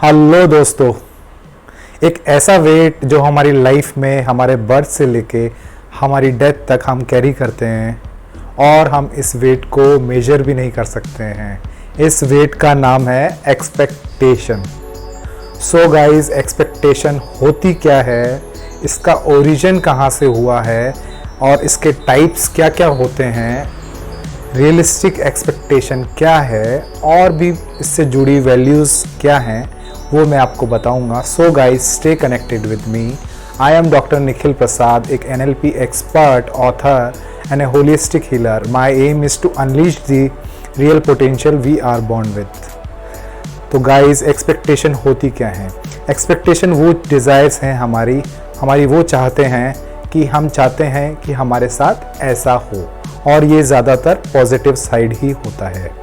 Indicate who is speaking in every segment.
Speaker 1: Hello दोस्तों, एक ऐसा वेट जो हमारी लाइफ में हमारे बर्थ से लेके हमारी डेथ तक हम कैरी करते हैं और हम इस वेट को मेजर भी नहीं कर सकते हैं। इस वेट का नाम है एक्सपेक्टेशन। सो गाइस, एक्सपेक्टेशन होती क्या है, इसका ओरिजिन कहाँ से हुआ है और इसके टाइप्स क्या क्या होते हैं, रियलिस्टिक एक्सपेक्टेशन क्या है और भी इससे जुड़ी वैल्यूज़ क्या हैं, वो मैं आपको बताऊंगा। So guys, stay connected with me. I am doctor Nikhil Prasad, एक NLP expert, author and a holistic healer. My aim is to unleash the real potential we are born with. तो गाइस, एक्सपेक्टेशन होती क्या है? एक्सपेक्टेशन वो desires हैं हमारी वो चाहते हैं कि हम चाहते हैं कि हमारे साथ ऐसा हो, और ये ज़्यादातर पॉजिटिव साइड ही होता है।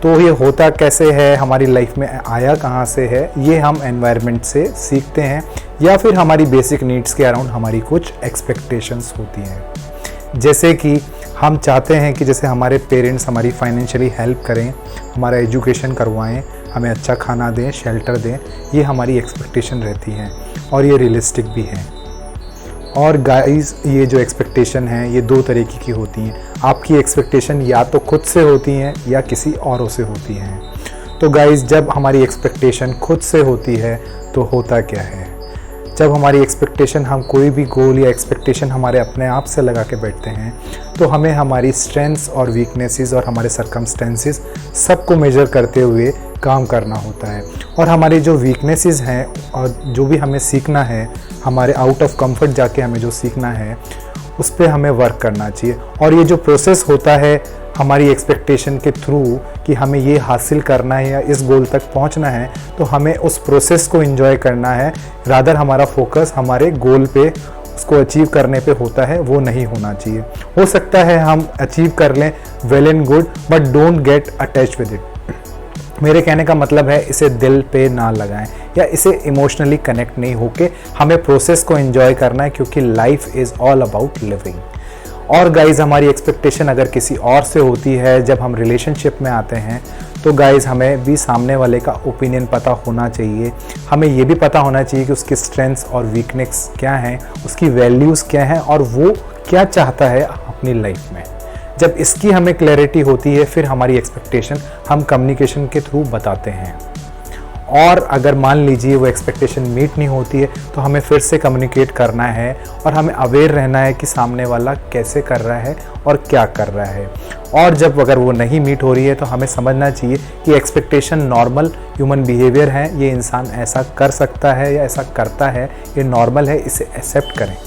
Speaker 1: तो ये होता कैसे है, हमारी लाइफ में आया कहाँ से है, ये हम एनवायरनमेंट से सीखते हैं या फिर हमारी बेसिक नीड्स के अराउंड हमारी कुछ एक्सपेक्टेशंस होती हैं। जैसे कि हम चाहते हैं कि जैसे हमारे पेरेंट्स हमारी फाइनेंशियली हेल्प करें, हमारा एजुकेशन करवाएं, हमें अच्छा खाना दें, शेल्टर दें, ये हमारी एक्सपेक्टेशन रहती हैं और ये रियलिस्टिक भी हैं। और गाइस, ये जो एक्सपेक्टेशन है ये दो तरीके की होती हैं। आपकी एक्सपेक्टेशन या तो खुद से होती हैं या किसी औरों से होती हैं। तो गाइस, जब हमारी एक्सपेक्टेशन खुद से होती है तो होता क्या है? जब हमारी एक्सपेक्टेशन, हम कोई भी गोल या एक्सपेक्टेशन हमारे अपने आप से लगा के बैठते हैं तो हमें हमारी स्ट्रेंथ्स और वीकनेसेस और हमारे सर्कमस्टेंसेस सबको मेजर करते हुए काम करना होता है। और हमारे जो वीकनेसेस हैं और जो भी हमें सीखना है, हमारे आउट ऑफ कंफर्ट जाके हमें जो सीखना है उस पर हमें वर्क करना चाहिए। और ये जो प्रोसेस होता है हमारी एक्सपेक्टेशन के थ्रू कि हमें ये हासिल करना है या इस गोल तक पहुंचना है, तो हमें उस प्रोसेस को एंजॉय करना है। रादर हमारा फोकस हमारे गोल पे, उसको अचीव करने पे होता है, वो नहीं होना चाहिए। हो सकता है हम अचीव कर लें, well and good, but don't get attach with it. मेरे कहने का मतलब है, इसे दिल पे ना लगाएं या इसे इमोशनली कनेक्ट नहीं होके हमें प्रोसेस को एंजॉय करना है, क्योंकि life is all about living. और गाइज, हमारी एक्सपेक्टेशन अगर किसी और से होती है, जब हम रिलेशनशिप में आते हैं, तो गाइज हमें भी सामने वाले का ओपिनियन पता होना चाहिए। हमें ये भी पता होना चाहिए कि उसकी स्ट्रेंथ्स और वीकनेस क्या हैं, उसकी वैल्यूज़ क्या हैं और वो क्या चाहता है अपनी लाइफ में। जब इसकी हमें क्लैरिटी होती है, फिर हमारी एक्सपेक्टेशन हम कम्युनिकेशन के थ्रू बताते हैं। और अगर मान लीजिए वो एक्सपेक्टेशन मीट नहीं होती है, तो हमें फिर से कम्युनिकेट करना है और हमें अवेयर रहना है कि सामने वाला कैसे कर रहा है और क्या कर रहा है। और जब अगर वो नहीं मीट हो रही है, तो हमें समझना चाहिए कि एक्सपेक्टेशन नॉर्मल ह्यूमन बिहेवियर है, ये इंसान ऐसा कर सकता है या ऐसा करता है, ये नॉर्मल है, इसे एक्सेप्ट करें।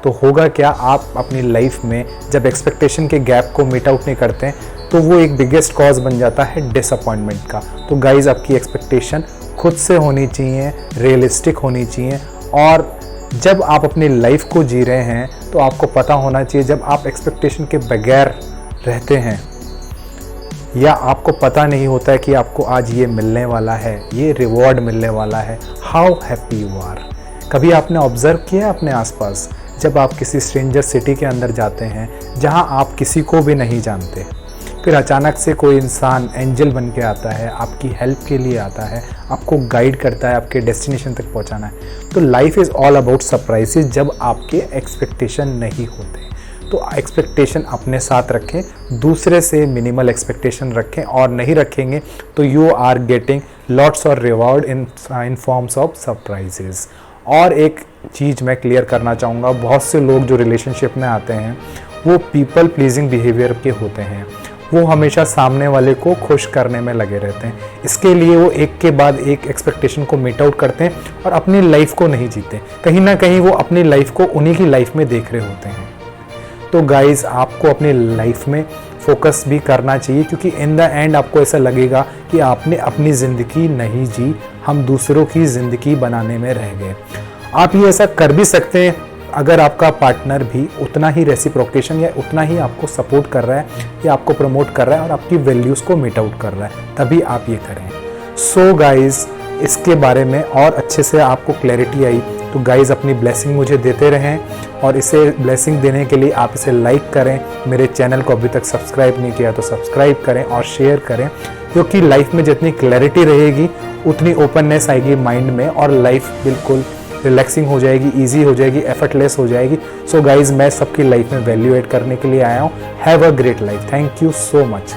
Speaker 1: तो होगा क्या, आप अपनी लाइफ में जब एक्सपेक्टेशन के गैप को मीट आउट नहीं करते हैं, तो वो एक बिगेस्ट कॉज बन जाता है डिसअपॉइंटमेंट का। तो गाइज, आपकी एक्सपेक्टेशन खुद से होनी चाहिए, रियलिस्टिक होनी चाहिए। और जब आप अपनी लाइफ को जी रहे हैं तो आपको पता होना चाहिए, जब आप एक्सपेक्टेशन के बगैर रहते हैं या आपको पता नहीं होता है कि आपको आज ये मिलने वाला है, ये रिवॉर्ड मिलने वाला है, हाउ हैप्पी यू आर। कभी आपने ऑब्जर्व किया अपने आसपास, जब आप किसी स्ट्रेंजर सिटी के अंदर जाते हैं जहां आप किसी को भी नहीं जानते, फिर अचानक से कोई इंसान एंजल बन के आता है, आपकी हेल्प के लिए आता है, आपको गाइड करता है, आपके डेस्टिनेशन तक पहुंचाना है। तो life is all about surprises जब आपके एक्सपेक्टेशन नहीं होते। तो एक्सपेक्टेशन अपने साथ रखें, दूसरे से मिनिमल एक्सपेक्टेशन रखें, और नहीं रखेंगे तो यू आर गेटिंग लॉट्स और reward in forms of surprises. और एक चीज़ मैं क्लियर करना चाहूँगा, बहुत से लोग जो रिलेशनशिप में आते हैं वो पीपल प्लीजिंग बिहेवियर के होते हैं। वो हमेशा सामने वाले को खुश करने में लगे रहते हैं। इसके लिए वो एक के बाद एक एक्सपेक्टेशन को मीट आउट करते हैं और अपनी लाइफ को नहीं जीते। कहीं ना कहीं वो अपनी लाइफ को उन्हीं की लाइफ में देख रहे होते हैं। तो गाइज, आपको अपनी लाइफ में फोकस भी करना चाहिए, क्योंकि इन द एंड आपको ऐसा लगेगा कि आपने अपनी ज़िंदगी नहीं जी, हम दूसरों की ज़िंदगी बनाने में रह गए। आप ये ऐसा कर भी सकते हैं अगर आपका पार्टनर भी उतना ही रेसिप्रोकेशन या उतना ही आपको सपोर्ट कर रहा है या आपको प्रमोट कर रहा है और आपकी वैल्यूज़ को मीट आउट कर रहा है, तभी आप ये करें। सो गाइज, इसके बारे में और अच्छे से आपको क्लैरिटी आई तो गाइज़ अपनी ब्लेसिंग मुझे देते रहें, और इसे ब्लेसिंग देने के लिए आप इसे लाइक करें। मेरे चैनल को अभी तक सब्सक्राइब नहीं किया तो सब्सक्राइब करें और शेयर करें, क्योंकि लाइफ में जितनी क्लैरिटी रहेगी उतनी ओपननेस आएगी माइंड में और लाइफ बिल्कुल रिलैक्सिंग हो जाएगी, ईजी हो जाएगी, एफर्टलेस हो जाएगी। सो गाइज मैं सबकी लाइफ में वैल्यू एड करने के लिए आया हूँ। Have a great life. Thank you so much.